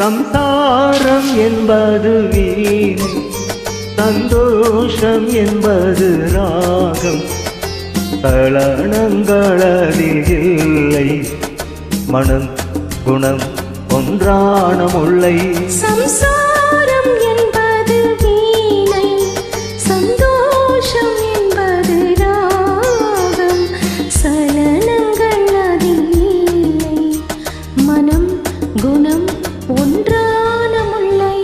சம்சாரம் என்பது வீணை, சந்தோஷம் என்பது ராகம். தளணங்களதில் இல்லை, மனம் குணம் ஒன்றான முல்லை. சம்சாரம் என்பது வீணை, சந்தோஷம் என்பது ராகம். சலனங்கள் அதில் இல்லை, மனம் குணம் ஒன்றான முல்லை.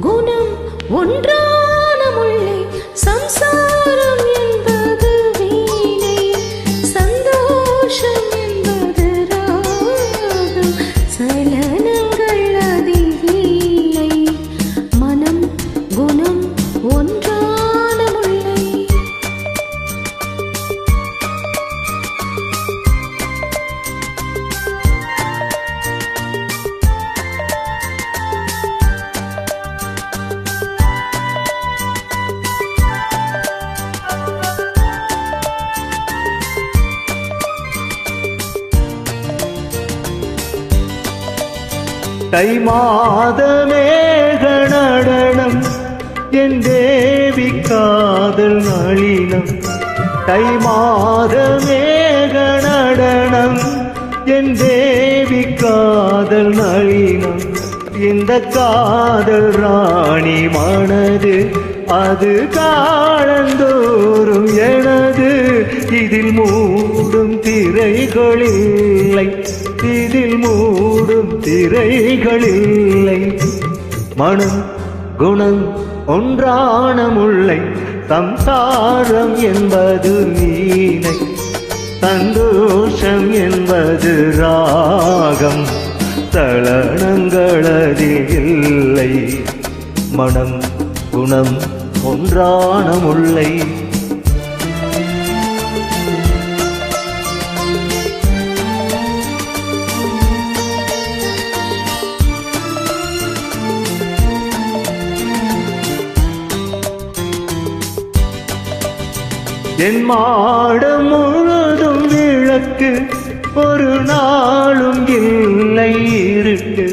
குணம் ஒன்றான முல்லை. சம்சாரம் என்பது வீணை, சந்தோஷம் என்பது ராகம். சலனங்கள் அதில் இல்லை, மனம் குணம் ஒன்றான முல்லை. தை மாத மேக நடனம், என் தேவி காதல் நளினம். தை மாத மேக நடனம், என் தேவி காதல் நளினம். இந்த காதல் ராணி மனது, அது காலந்தோறும் எனது. இதில் மூடும் திரைகளில்லை, இதில் மூடும் திரைகளில்லை. மனம் குணம் ஒன்றான முல்லை. சம்சாரம் என்பது வீணை, சந்தோஷம் என்பது ராகம். தளணங்களதில் இல்லை, மனம் குணம் ஒன்றான முல்லை. என் மாடம் முழுதும் விளக்கு, ஒரு நாளும் இல்லை இருட்டு.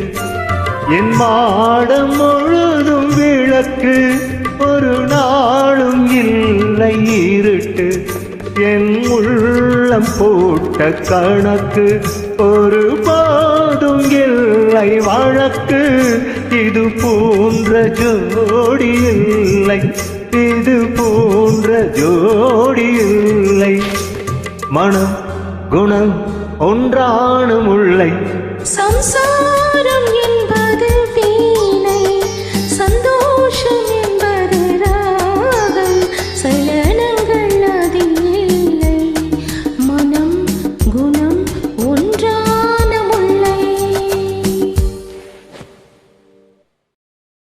என் மாடம் முழுதும் விளக்கு, ஒரு நாளும் இல்லை இருட்டு. என் உள்ளம் போட்ட கணக்கு, ஒரு போதும் இல்லை வழக்கு. இது போன்ற ஜோடி இல்லை, இது போன்ற ஜோடி இல்லை. மனம் குணம் ஒன்றான முல்லை.